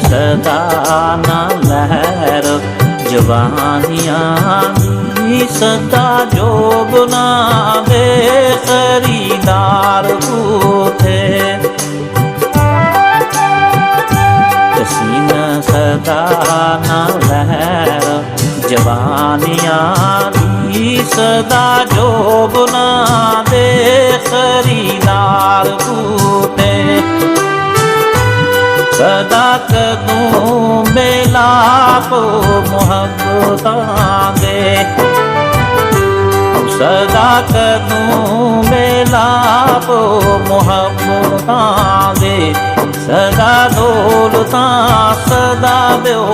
सदा न लहर जवानियां दी सदा जोगना दे खरीदार बूथे कसीन सदा न लहर जवानियां दी सदा जोगना दे खरीदार बूथे सदा कदूं बेलाप मुहब्बतां दे सदा कदूं बेलाप मुहब्बतां दे सदा दौलतां सदा ब्यो